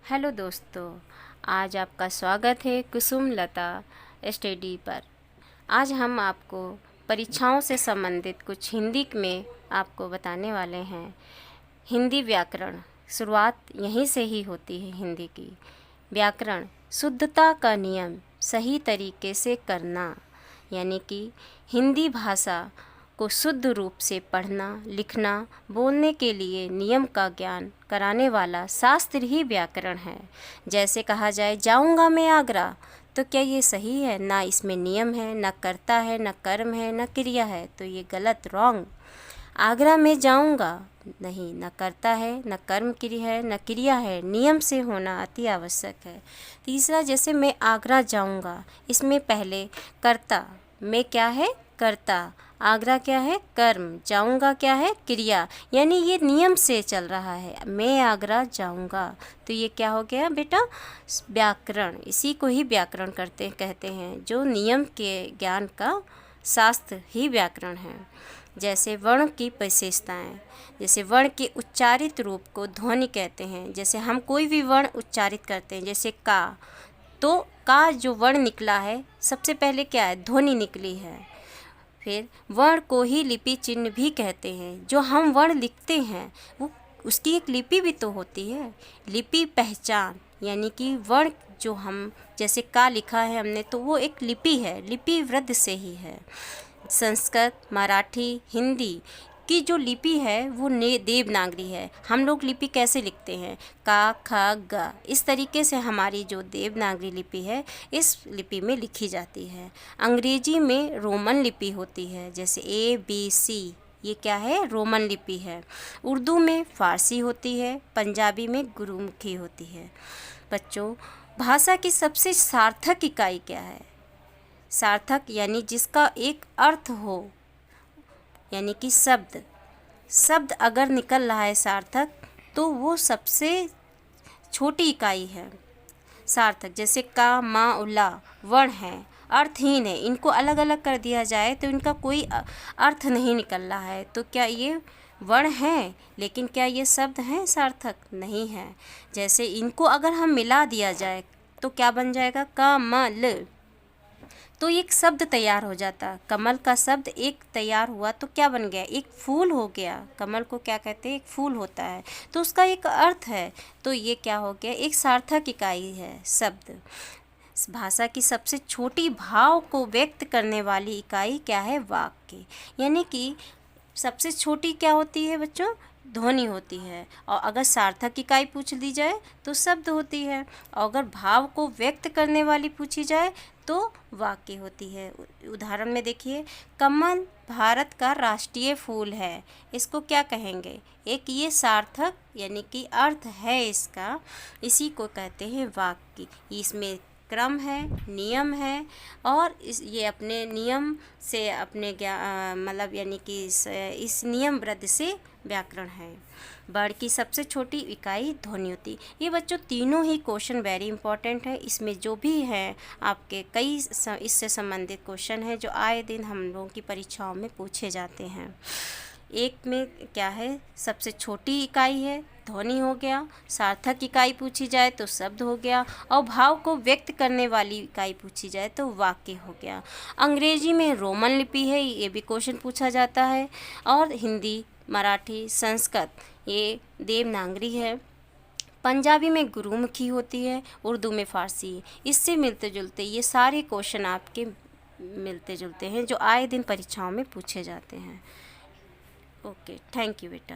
Hello दोस्तों, आज आपका स्वागत है कुसुम लता स्टडी पर। आज हम आपको परीक्षाओं से संबंधित कुछ हिंदी में आपको बताने वाले हैं। हिंदी व्याकरण, शुरुआत यहीं से ही होती है हिंदी की। व्याकरण शुद्धता का नियम सही तरीके से करना, यानी कि हिंदी भाषा को शुद्ध रूप से पढ़ना, लिखना, बोलने के लिए नियम का ज्ञान कराने वाला शास्त्र ही व्याकरण है। जैसे कहा जाए जाऊंगा मैं आगरा, तो क्या ये सही है? ना इसमें नियम है, ना कर्ता है, ना कर्म है, ना क्रिया है, तो ये गलत, रॉन्ग। आगरा में जाऊंगा, नहीं, न कर्ता है, न कर्म क्रिया है, न क्रिया है, नियम से होना अति आवश्यक है। तीसरा, जैसे मैं आगरा जाऊंगा, इसमें पहले कर्ता, मैं क्या है? कर्ता, आगरा क्या है? कर्म, जाऊंगा क्या है? क्रिया, यानी ये नियम से चल रहा है। मैं आगरा जाऊंगा, तो ये क्या हो गया बेटा? व्याकरण। इसी को ही व्याकरण कहते हैं, जो नियम के ज्ञान का शास्त्र ही व्याकरण है। जैसे वर्ण की विशेषताएँ, जैसे वर्ण के उच्चारित रूप को ध्वनि कहते हैं। जैसे हम कोई भी वर्ण उच्चारित करते हैं, जैसे का, तो का जो वर्ण निकला है, सबसे पहले क्या है? ध्वनि निकली है। फिर वर्ण को ही लिपि चिन्ह भी कहते हैं। जो हम वर्ण लिखते हैं, वो उसकी एक लिपि भी तो होती है। लिपि पहचान, यानी कि वर्ण जो हम, जैसे का लिखा है हमने, तो वो एक लिपि है, लिपि वृद्ध से ही है। संस्कृत, मराठी, हिंदी की जो लिपि है वो देवनागरी है। हम लोग लिपि कैसे लिखते हैं? का, ख, ग, इस तरीके से हमारी जो देवनागरी लिपि है, इस लिपि में लिखी जाती है। अंग्रेजी में रोमन लिपि होती है, जैसे ABC, ये क्या है? रोमन लिपि है। उर्दू में फ़ारसी होती है, पंजाबी में गुरुमुखी होती है। बच्चों, भाषा की सबसे सार्थक इकाई क्या है? सार्थक यानी जिसका एक अर्थ हो, यानी कि शब्द अगर निकल रहा है सार्थक, तो वो सबसे छोटी इकाई है सार्थक। जैसे का, मा, उला वर्ण है, अर्थहीन है, इनको अलग अलग कर दिया जाए तो इनका कोई अर्थ नहीं निकल रहा है, तो क्या ये वर्ण हैं? लेकिन क्या ये शब्द हैं? सार्थक नहीं है। जैसे इनको अगर हम मिला दिया जाए तो क्या बन जाएगा? कमल, तो एक शब्द तैयार हो जाता। कमल का शब्द एक तैयार हुआ तो क्या बन गया? एक फूल हो गया। कमल को क्या कहते हैं? एक फूल होता है, तो उसका एक अर्थ है, तो ये क्या हो गया? एक सार्थक इकाई है शब्द। भाषा की सबसे छोटी भाव को व्यक्त करने वाली इकाई क्या है? वाक्य। यानी कि सबसे छोटी क्या होती है बच्चों? ध्वनि होती है। और अगर सार्थक इकाई पूछ ली जाए तो शब्द होती है, और अगर भाव को व्यक्त करने वाली पूछी जाए तो वाक्य होती है। उदाहरण में देखिए, कमल भारत का राष्ट्रीय फूल है, इसको क्या कहेंगे? एक ये सार्थक यानी कि अर्थ है इसका, इसी को कहते हैं वाक्य। इसमें क्रम है, नियम है, और ये अपने नियम से अपने मतलब यानी कि इस नियम वृद्ध से व्याकरण है। वर्ण की सबसे छोटी इकाई ध्वनि होती। ये बच्चों तीनों ही क्वेश्चन वेरी इंपॉर्टेंट है। इसमें जो भी है आपके कई इससे संबंधित क्वेश्चन हैं जो आए दिन हम लोगों की परीक्षाओं में पूछे जाते हैं। एक में क्या है? सबसे छोटी इकाई है, ध्वनि हो गया। सार्थक इकाई पूछी जाए तो शब्द हो गया, और भाव को व्यक्त करने वाली इकाई पूछी जाए तो वाक्य हो गया। अंग्रेजी में रोमन लिपि है, ये भी क्वेश्चन पूछा जाता है। और हिंदी, मराठी, संस्कृत ये देवनागरी है। पंजाबी में गुरुमुखी होती है, उर्दू में फ़ारसी। इससे मिलते जुलते ये सारे क्वेश्चन आपके मिलते जुलते हैं जो आए दिन परीक्षाओं में पूछे जाते हैं। ओके, थैंक यू बेटा।